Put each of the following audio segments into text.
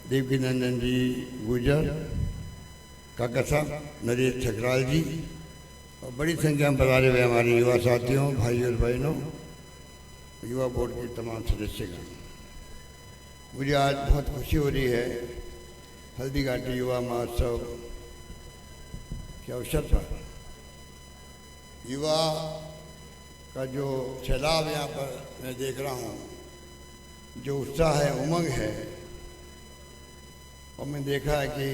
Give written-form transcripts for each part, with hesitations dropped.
देवकी नंदन जी गुजर, काका साहब नरेश ठकराल जी और बड़ी संख्या में पधारे हुए हमारे युवा साथियों, भाइयों और बहनों, युवा बोर्ड के तमाम सदस्यगण, मुझे आज बहुत खुशी हो रही है हल्दीघाटी युवा महोत्सव के अवसर पर युवा का जो सैलाब यहाँ पर मैं देख रहा हूँ, जो उत्साह है, उमंग है, और मैं देखा है कि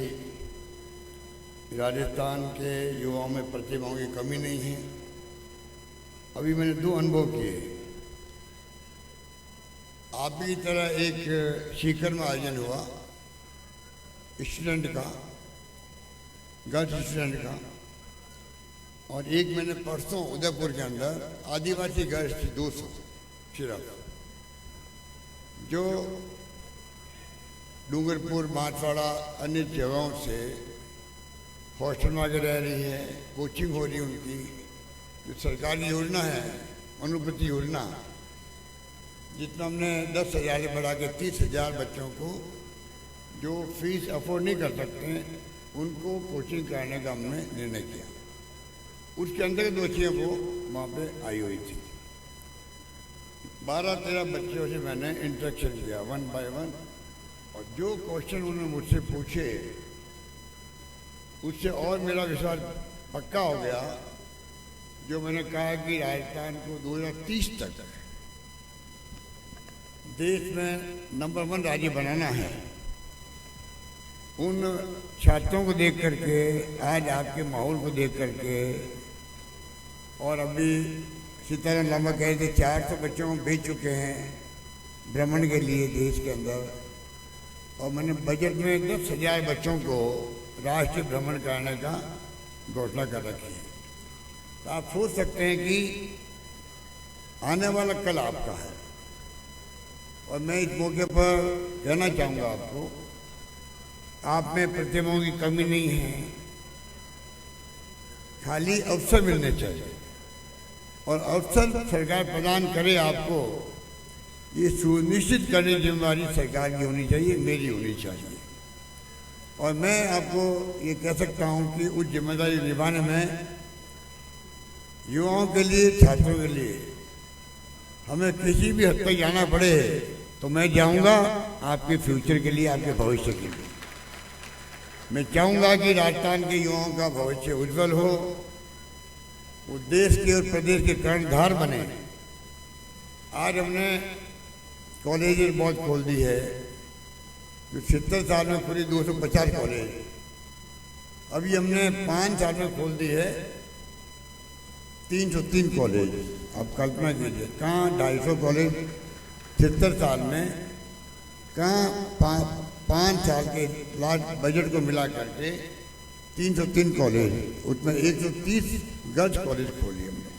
राजस्थान के युवाओं में प्रतिभाओं की कमी नहीं है। अभी मैंने 2 अनुभव किए। आप की तरह एक सीकर में आयोजन हुआ स्टूडेंट का, गर्ल्स स्टूडेंट का, और एक मैंने परसों उदयपुर के अंदर आदिवासी गर्ल्स 200 सिर्फ, जो डूंगरपुर, बांसवाड़ा, अन्य जगहों से हॉस्टल में आके रह रही है, कोचिंग हो रही है उनकी। जो सरकारी योजना है, अनुपति योजना, जितना हमने 10,000 से बढ़ा के 30,000 बच्चों को जो फीस अफोर्ड नहीं कर सकते उनको कोचिंग कराने का हमने निर्णय किया। उसके अंदर दोषियों को वहाँ पे आई हुई थी। 12-13 बच्चों से मैंने इंटरेक्शन किया 1 by 1, और जो क्वेश्चन उन्होंने मुझसे पूछे उससे और मेरा विश्वास पक्का हो गया। जो मैंने कहा कि राजस्थान को 2030 तक देश में नंबर 1 राज्य बनाना है, उन छात्रों को देख करके, आज आपके माहौल को देख करके, और अभी सीताराम लामा कह रहे थे 400 बच्चों को भेज चुके हैं भ्रमण के लिए देश के अंदर, और मैंने बजट में 10,000 बच्चों को राष्ट्रीय भ्रमण कराने का घोषणा कर रखी है। तो आप सोच सकते हैं कि आने वाला कल आपका है। और मैं इस मौके पर कहना चाहूँगा आपको, आप में प्रतिभाओं की कमी नहीं है, खाली अवसर मिलने चाहिए, और अवसर सरकार प्रदान करे आपको, ये सुनिश्चित करने की जिम्मेदारी सरकार की होनी चाहिए, मेरी होनी चाहिए। और मैं आपको ये कह सकता हूँ कि उस जिम्मेदारी निभाने में युवाओं के लिए, छात्रों के लिए हमें किसी भी हद तक जाना पड़े तो मैं जाऊँगा, आपके फ्यूचर के लिए, आपके भविष्य के लिए। मैं चाहूँगा कि राजस्थान के युवाओं का भविष्य उज्जवल हो, वो देश के और प्रदेश के कर्णधार बने। आज हमने कॉलेज बहुत खोल दी है, जो 70 साल में खुली 250 कॉलेज, अभी हमने 5 साल में खोल दी है 303 कॉलेज। आप कल्पना कीजिए, कहाँ 250 कॉलेज 70 साल में, कहाँ 5 साल के लास्ट बजट को मिला करके 303 कॉलेज, उसमें 130 गर्ल्स कॉलेज खोली हमने।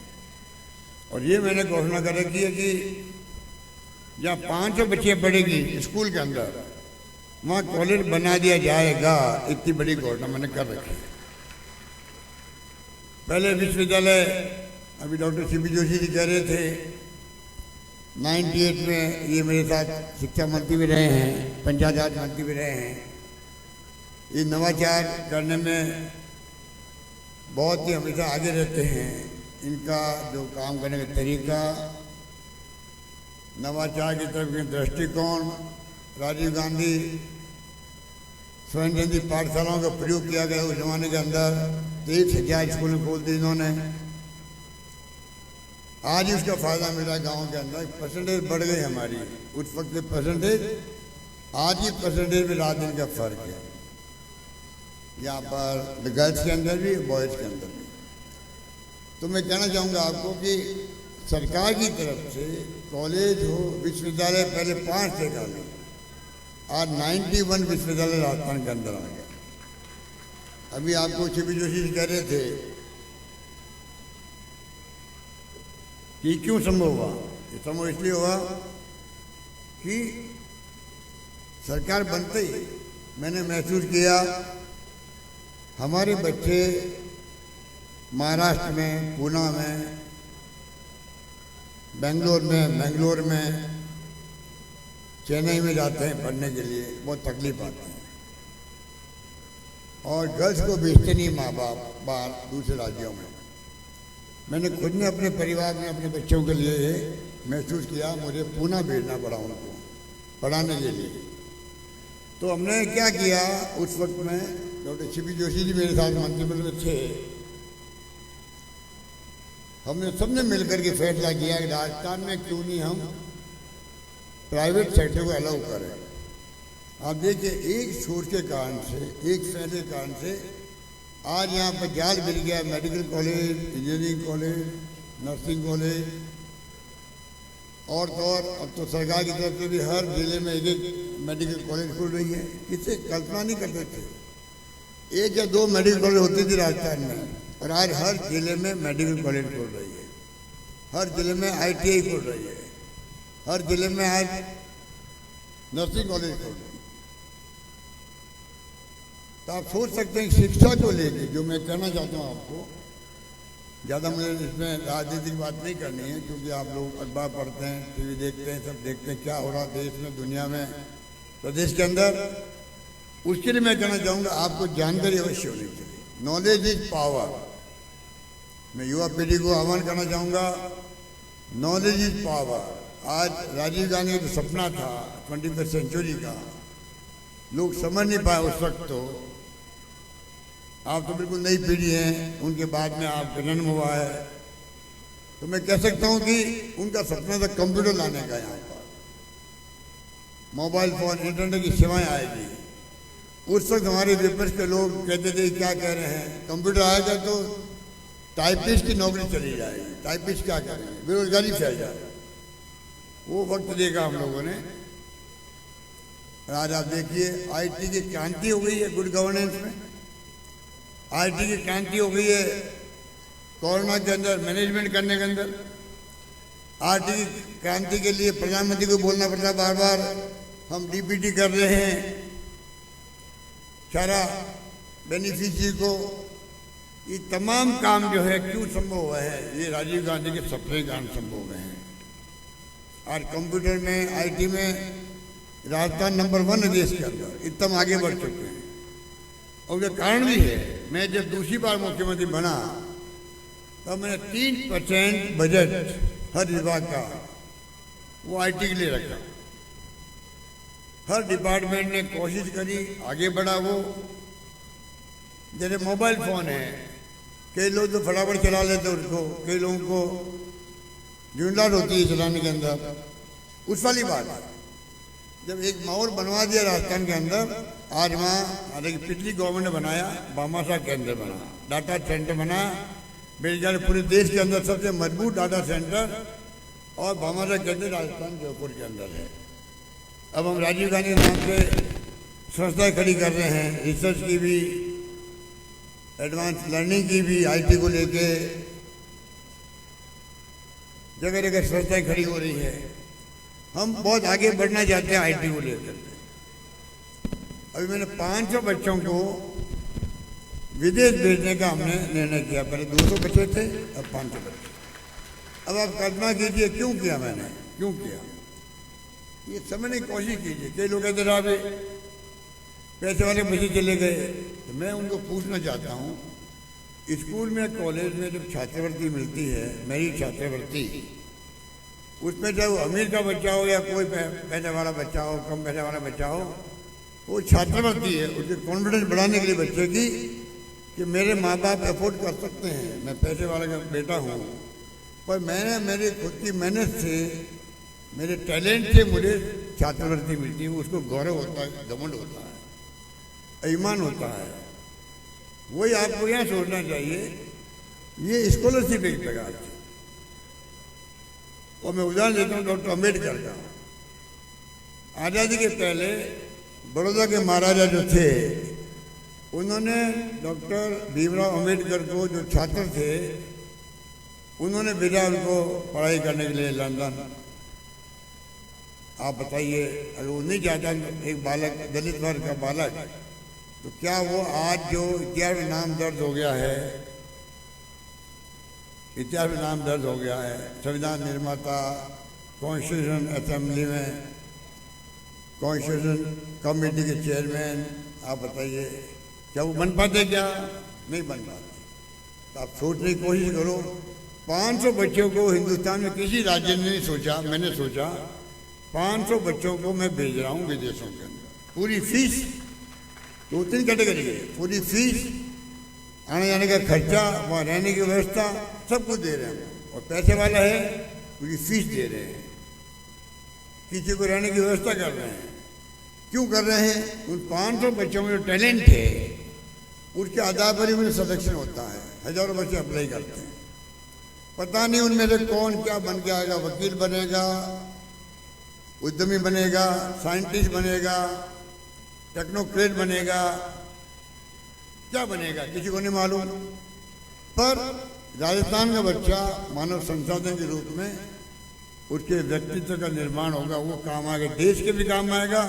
और ये मैंने घोषणा कर रखी है कि जहाँ 500 बच्चे पढ़ेगी स्कूल के अंदर, वहाँ कॉलेज बना दिया जाएगा। इतनी बड़ी घोषणा मैंने कर रखी है। पहले विश्वविद्यालय, अभी डॉक्टर सीपी जोशी जी कह रहे थे 98 में ये मेरे साथ शिक्षा मंत्री भी रहे हैं, पंचायत राज मंत्री भी रहे हैं। ये नवाचार करने में बहुत ही हमेशा आगे रहते हैं। इनका जो काम करने का तरीका, नवाचार की तरफ के दृष्टिकोण, राजीव गांधी स्वयं जयंती पाठशालाओं का प्रयोग किया गया उस जमाने के अंदर, 23,000 स्कूल खोल दी इन्होंने। आज ही उसका फायदा मिला गांव के अंदर, परसेंटेज बढ़ गई हमारी। उस वक्त के परसेंटेज, आज की परसेंटेज में रात दिन का फर्क है, यहाँ पर गर्ल्स के अंदर भी, बॉयज़ के अंदर भी। तो मैं कहना चाहूँगा आपको कि सरकार की तरफ से कॉलेज हो, विश्वविद्यालय पहले 5 थे खाली, आज 91 विश्वविद्यालय राजस्थान के अंदर आ गया। अभी आपको सीपी जोशी जी कह रहे थे कि क्यों संभव हुआ। ये संभव इसलिए हुआ कि सरकार बनते ही मैंने महसूस किया हमारे बच्चे महाराष्ट्र में, पूना में, बेंगलोर में चेन्नई में जाते हैं पढ़ने के लिए, बहुत तकलीफ आती है। और गर्ल्स को भेजते नहीं माँ बाप बाहर दूसरे राज्यों में। मैंने खुद ने अपने परिवार में अपने बच्चों के लिए महसूस किया, मुझे पूना भेजना पड़ा उनको पढ़ाने के लिए। तो हमने क्या किया, उस वक्त में डॉक्टर सीपी जोशी जी मेरे साथ मंत्रिमंडल में थे। हमने सबने मिलकर के फैसला किया कि राजस्थान में क्यों नहीं हम प्राइवेट सेक्टर को अलाउ करें। आप देखिए, एक सोच के कारण से, एक फैसले के कारण से आज यहाँ पर जाल मिल गया। Medical college, engineering college, nursing college और तो और अब तो सरकार की तरफ से भी हर जिले में एक एक मेडिकल कॉलेज खुल रही है। इससे कल्पना नहीं करते थे, 1 या 2 मेडिकल कॉलेज होते थे राजस्थान में, और आज हर जिले में मेडिकल कॉलेज खुल रही है, हर जिले में ITI खुल रही है, हर जिले में आज नर्सिंग कॉलेज खुल रही है। तो आप सोच सकते हैं शिक्षा को लेके जो मैं कहना चाहता हूँ आपको, ज़्यादा मुझे इसमें राजनीतिक बात नहीं करनी है, क्योंकि आप लोग अखबार पढ़ते हैं, TV देखते हैं, सब देखते हैं क्या हो रहा देश में, दुनिया में, प्रदेश के अंदर। उसके लिए मैं कहना चाहूँगा आपको जानकारी अवश्य होनी चाहिए। Knowledge is power. मैं युवा पीढ़ी को आह्वान करना चाहूँगा, नॉलेज इज पावर। आज राजीव गांधी का जो सपना था 21वीं सेंचुरी का, लोग समझ नहीं पाए उस वक्त। तो आप तो बिल्कुल नई पीढ़ी हैं, उनके बाद में आपका जन्म हुआ है, तो मैं कह सकता हूं कि उनका सपना था कंप्यूटर लाने का। यहाँ पर मोबाइल फोन, इंटरनेट की सेवाएं आएगी। उस वक्त हमारे विपक्ष के लोग कहते थे क्या कह रहे हैं, कंप्यूटर आएगा तो टाइपिस्ट की नौकरी चली जाएगी, टाइपिस्ट क्या करेंगे, बेरोजगारी फैल जाएगी। वो वक्त देखा हम लोगों ने। आज आप देखिए IT की क्रांति हो गई है गुड गवर्नेंस में, IT की क्रांति हो गई है कोरोना के अंदर मैनेजमेंट करने के अंदर। IT की क्रांति के लिए प्रधानमंत्री को बोलना पड़ता बार बार, हम DPT कर रहे हैं सारा बेनिफिशियरी को। ये तमाम काम जो है क्यों संभव हुआ है, ये राजीव गांधी के सपने के कारण संभव हुए हैं। आज कंप्यूटर में, IT में राजस्थान नंबर 1 है देश के अंदर, इतना आगे बढ़ चुके हैं। और उसका कारण भी है, मैं जब दूसरी बार मुख्यमंत्री बना तब मैंने 3% बजट हर विभाग का वो IT के लिए रखा। हर डिपार्टमेंट ने कोशिश करी, आगे बढ़ा। वो जैसे मोबाइल फोन है, कई लोग तो फटाफट चला लेते उसको, कई लोगों को झुंझलाहट होती है चलाने के अंदर। उस वाली बात है, जब एक माहौल बनवा दिया राजस्थान के अंदर। आज वहाँ पिछली गवर्नमेंट ने बनाया, भामाशाह केंद्र बना, डाटा सेंटर बना, बेरोजगार पूरे देश के अंदर सबसे मजबूत डाटा सेंटर, और भामाशाह केंद्र राजस्थान जयपुर के अंदर है। अब हम राजीव गांधी नाम से संस्थाएं खड़ी कर रहे हैं, रिसर्च की भी, एडवांस लर्निंग की भी, IT को लेके जगह जगह संस्थाएं खड़ी हो रही है। हम बहुत आगे बढ़ना चाहते हैं IT को लेकर। अभी मैंने 500 बच्चों को विदेश भेजने का हमने निर्णय किया। पहले 200 बच्चे थे, अब 500 बच्चे। अब आप कल्पना कीजिए क्यों किया मैंने, क्यों किया, ये समझने की कोशिश कीजिए। कई लोग कहते रहा पैसे वाले बच्चे चले गए, तो मैं उनको पूछना चाहता हूँ, स्कूल में, कॉलेज में जब छात्रवृत्ति मिलती है, मेरी छात्रवृत्ति, उसमें चाहे वो अमीर का बच्चा हो या कोई पैसे वाला बच्चा हो, कम पैसे वाला बच्चा हो, वो छात्रवृत्ति है उसके कॉन्फिडेंस बढ़ाने के लिए बच्चे की, कि मेरे माँ बाप अफोर्ड कर सकते हैं, मैं पैसे वाले का बेटा हूँ, पर मैंने मेरी खुद की मेहनत से, मेरे टैलेंट से मुझे छात्रवृत्ति मिलती है। उसको गौरव होता है, घमंड होता है, ईमान होता है। वही आपको यहाँ सोचना चाहिए। ये स्कॉलरशिप एक प्रकार की। और मैं उदाहरण देता हूँ डॉक्टर अम्बेडकर का। आज़ादी के पहले बड़ौदा के महाराजा जो थे, उन्होंने डॉक्टर भीमराव अम्बेडकर को, जो छात्र थे, उन्होंने भेजा उनको पढ़ाई करने के लिए लंदन। आप बताइए, अगर वो नहीं चाहता एक बालक, दलित वर्ग का बालक, तो क्या वो आज जो इतिहास में नाम दर्ज हो गया है, इतिहास में नाम दर्ज हो गया है, संविधान निर्माता, कॉन्स्टिट्यूशन असेंबली में कॉन्स्टिट्यूशन कमेटी के चेयरमैन, आप बताइए क्या वो बन पाते? क्या नहीं बन पाते। तो आप सोचने की कोशिश करो, 500 बच्चों को हिंदुस्तान में किसी राज्य ने नहीं सोचा, मैंने सोचा 500 बच्चों को मैं भेज रहा हूँ विदेशों के अंदर, पूरी फीस, 2-3 कैटेगरी है, पूरी फीस, आने जाने का खर्चा, वहाँ रहने की व्यवस्था, सब कुछ दे रहे हैं। और पैसे वाला है पूरी फीस दे रहे हैं, किसी को रहने की व्यवस्था कर रहे हैं। क्यों कर रहे हैं? उन 500 बच्चों में जो टैलेंट है उसके आधार पर ही उन्हें सिलेक्शन होता है। हजारों बच्चे अप्लाई करते हैं, पता नहीं उनमें से कौन क्या बन के आएगा, वकील बनेगा, उद्यमी बनेगा, साइंटिस्ट बनेगा, टेक्नोक्रेट बनेगा, क्या बनेगा किसी को नहीं मालूम। पर राजस्थान का बच्चा मानव संसाधन के रूप में उसके व्यक्तित्व का निर्माण होगा, वो काम आएगा, देश के भी काम आएगा,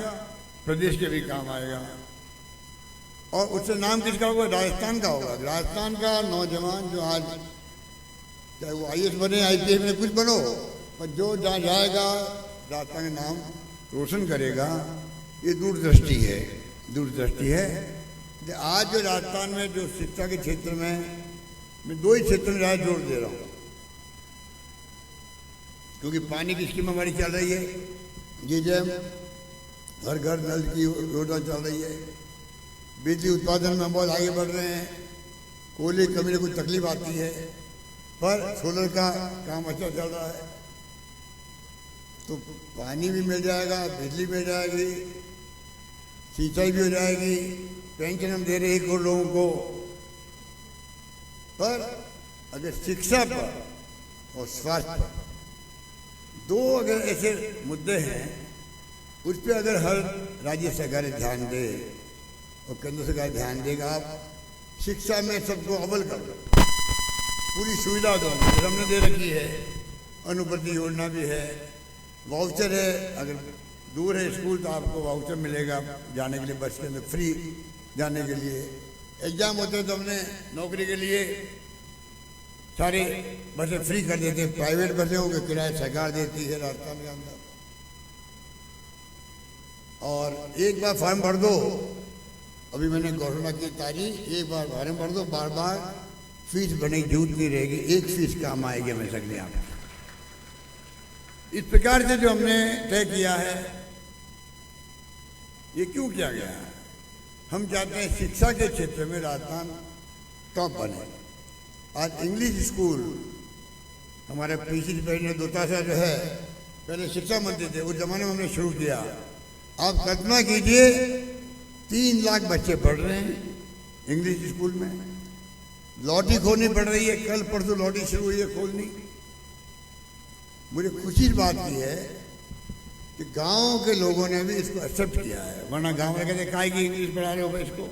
प्रदेश के भी काम आएगा। और उससे नाम किसका होगा? राजस्थान का होगा। राजस्थान का नौजवान जो आज चाहे वो IAS बने, IPS में कुछ बनो, पर जो जहाँ जाएगा राजस्थान का नाम रोशन करेगा, ये दूरदृष्टि है, दूरदृष्टि है। आज जो राजस्थान में जो शिक्षा के क्षेत्र में मैं 2 ही क्षेत्र में ज़्यादा जोर दे रहा हूँ, क्योंकि पानी की स्कीम हमारी चल रही है, ये जब घर घर नल की योजना चल रही है, बिजली उत्पादन में हम बहुत आगे बढ़ रहे हैं, कोयले की कमी में कुछ तकलीफ आती है, पर सोलर का काम अच्छा चल रहा है, तो पानी भी मिल जाएगा, बिजली मिल जाएगी, सिंचाई भी हो जाएगी, पेंशन हम दे रहे 1 करोड़ लोगों को। पर अगर शिक्षा पर और स्वास्थ्य पर 2 अगर ऐसे मुद्दे हैं, उस पर अगर हर राज्य सरकार ध्यान दे और केंद्र सरकार ध्यान देगा, आप शिक्षा में सबको अव्वल कर दो, पूरी सुविधा दो, हमने दे रखी है, अनुप्रति योजना भी है, वाउचर है, अगर दूर है स्कूल तो आपको वाउचर मिलेगा जाने के लिए, बस के अंदर फ्री जाने के लिए। एग्जाम होते हैं तो हमने नौकरी के लिए सारे बसें फ्री कर देते हैं, प्राइवेट बसें हो गए, किराया सरकार देती है राजस्थान के अंदर। और एक बार फॉर्म भर दो, अभी मैंने घोषणा की तारीख, एक बार फॉर्म भर दो, बार बार फीस भरने की जरूरत नहीं रहेगी, एक फीस काम आएगी हमें सकते आप। इस प्रकार से जो हमने तय किया है, ये क्यों किया गया है? हम चाहते हैं शिक्षा के क्षेत्र में राजस्थान टॉप बने। आज इंग्लिश स्कूल हमारे पीसी ने दोतासा जो है, पहले शिक्षा मंत्री थे, उस जमाने में हमने शुरू किया। आप कल्पना कीजिए 3 लाख बच्चे पढ़ रहे हैं इंग्लिश स्कूल में, लॉटरी खोलनी पड़ रही है, कल परसों लॉटरी शुरू हुई है खोलनी। मुझे खुशी की बात की है कि गांव के लोगों ने भी इसको एक्सेप्ट किया है, वरना गांव में कहते काहे की इंग्लिश पढ़ा रहे हो इसको,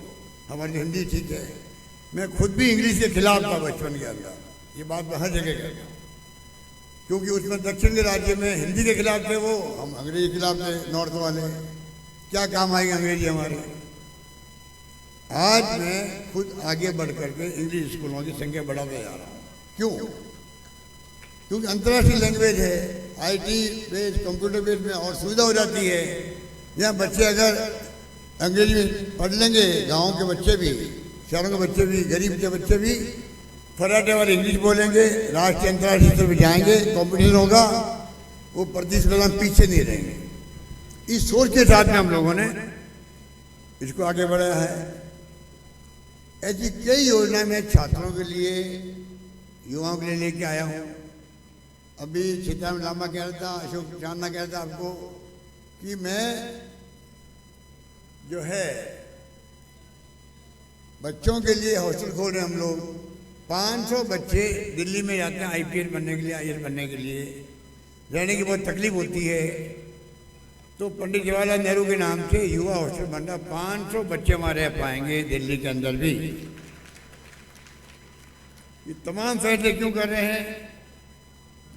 हमारी हिंदी ठीक है। मैं खुद भी इंग्लिश के खिलाफ था बचपन के अंदर, ये बात मैं हर जगह कहता हूँ, क्योंकि उसमें दक्षिण के राज्य में हिंदी के खिलाफ थे वो, हम अंग्रेजी के खिलाफ थे नॉर्थ वाले, क्या काम आएगी अंग्रेजी हमारे। आज मैं खुद आगे बढ़ करके इंग्लिश स्कूलों की संख्या बढ़ाते जा रहा हूँ। क्यों? क्योंकि अंतर्राष्ट्रीय लैंग्वेज है, IT बेस, कंप्यूटर बेस में और सुविधा हो जाती है। यहाँ बच्चे अगर अंग्रेजी में पढ़ लेंगे, गाँव के बच्चे भी, शहरों के बच्चे भी, गरीब के बच्चे भी फराटे वाले इंग्लिश बोलेंगे, राष्ट्रीय अंतर्राष्ट्रीय स्तर पर जाएंगे, कॉम्पिटिशन होगा, वो प्रतिस्पर्धा में पीछे नहीं रहेंगे। इस सोच के साथ में हम लोगों ने इसको आगे बढ़ाया है। ऐसी कई योजनाएं मैं छात्रों के लिए, युवाओं के लिए लेके आया हूँ। अभी सीताराम लामा कह रहा था, अशोक चांदना कह रहा था आपको कि मैं जो है बच्चों के लिए हॉस्टल खोल रहे हैं हम लोग। 500 बच्चे दिल्ली में जाते हैं IPS बनने के लिए, IAS बनने के लिए, रहने की बहुत तकलीफ होती है, तो पंडित जवाहरलाल नेहरू के नाम से युवा हॉस्टल बन रहा, 500 बच्चे हमारे रह पाएंगे दिल्ली के अंदर भी। ये तमाम फैसले क्यों कर रहे हैं?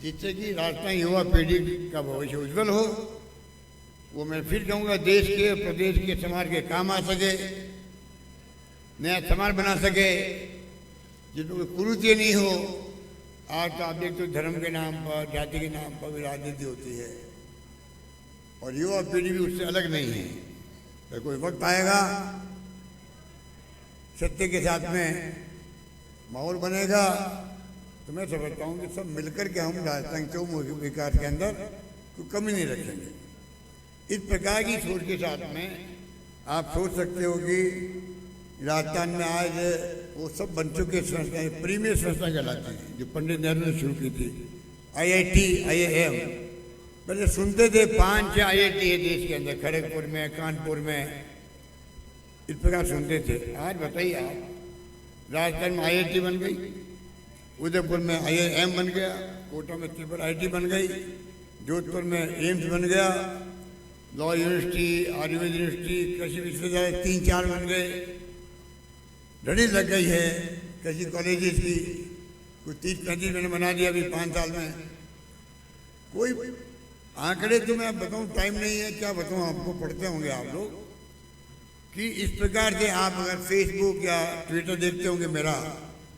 जिससे कि राजस्थान युवा पीढ़ी का भविष्य उज्जवल हो। वो मैं फिर कहूँगा देश के, प्रदेश के, समाज के काम आ सके, नया समाज बना सके, जिसमें कोई कुरीति नहीं हो। आज तो आप देखते हो धर्म के नाम पर, जाति के नाम पर भी राजनीति होती है। और युवा पीढ़ी भी उससे अलग नहीं है। तो कोई वक्त आएगा, सत्य के साथ में माहौल बनेगा, तो मैं समझता हूँ कि सब मिलकर के हम राजस्थान चौमुखी विकास के अंदर कोई कमी नहीं रखेंगे। इस प्रकार की सोच के साथ में आप सोच सकते हो कि राजस्थान में आज वो सब बन चुके संस्थाएं प्रीमियर संस्था कहलाती हैं, जो पंडित नेहरू ने शुरू की थी। IIT, IIM पहले सुनते थे 5-6 IIT है देश के अंदर, खड़गपुर में, कानपुर में, इस प्रकार सुनते थे। आज बताइए आप, राजस्थान में IIT बन गई, उदयपुर में IIM बन गया, कोटा में IIT बन गई, जोधपुर में एम्स बन गया, लॉ यूनिवर्सिटी, आयुर्वेद यूनिवर्सिटी, कृषि विश्वविद्यालय 3-4 बन गए, लड़ी लग गई है कृषि कॉलेजेस की, कुछ 30-35 मैंने बना दिया अभी 5 साल में। कोई आंकड़े तो मैं बताऊं, टाइम नहीं है, क्या बताऊं आपको, पढ़ते होंगे आप लोग कि इस प्रकार से आप अगर फेसबुक या ट्विटर देखते होंगे मेरा,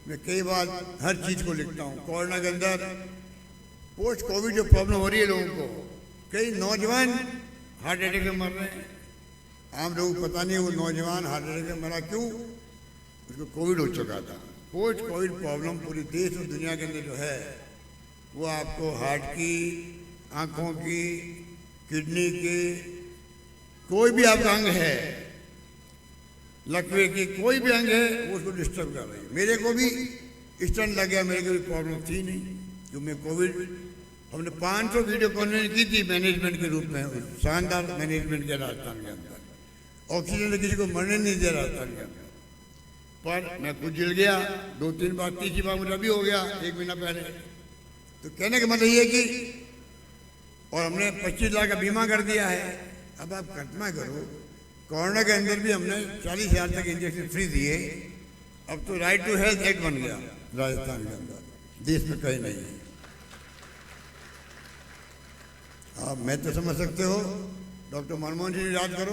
मैं कई बार हर चीज़ को लिखता हूँ। कोरोना के अंदर पोस्ट कोविड जो प्रॉब्लम हो रही है लोगों को, कई नौजवान हार्ट अटैक से मर रहे हैं। आम लोगों को पता नहीं वो नौजवान हार्ट अटैक से मरा क्यों, उसको कोविड हो चुका था। पोस्ट कोविड प्रॉब्लम पूरे देश और दुनिया के अंदर जो है, वो आपको हार्ट की, आँखों की, किडनी की, कोई भी आपका अंग है, लकवे की कोई भी अंग है, वो उसको डिस्टर्ब कर रही है। मेरे को भी स्टंट लग गया, मेरे को भी प्रॉब्लम थी नहीं, जो मैं कोविड, हमने 500 वीडियो कॉन्फ्रेंस की थी मैनेजमेंट के रूप में, शानदार मैनेजमेंट के राजस्थान के अंदर। ऑक्सीजन ने किसी को मरने नहीं दिया राजस्थान के अंदर, पर मैं कुछ जल गया 2-3 बार, तीसरी बार मुझे अभी हो गया 1 महीना पहले। तो कहने का मतलब ये कि, और हमने 25 लाख का बीमा कर दिया है। अब आप कल्पना करो, कोरोना के अंदर भी हमने 40,000 तक इंजेक्शन फ्री दिए। अब तो राइट टू हेल्थ एक्ट बन गया राजस्थान के अंदर, देश में कहीं नहीं है। आप मैं तो समझ सकते हो, डॉक्टर मनमोहन जी याद करो।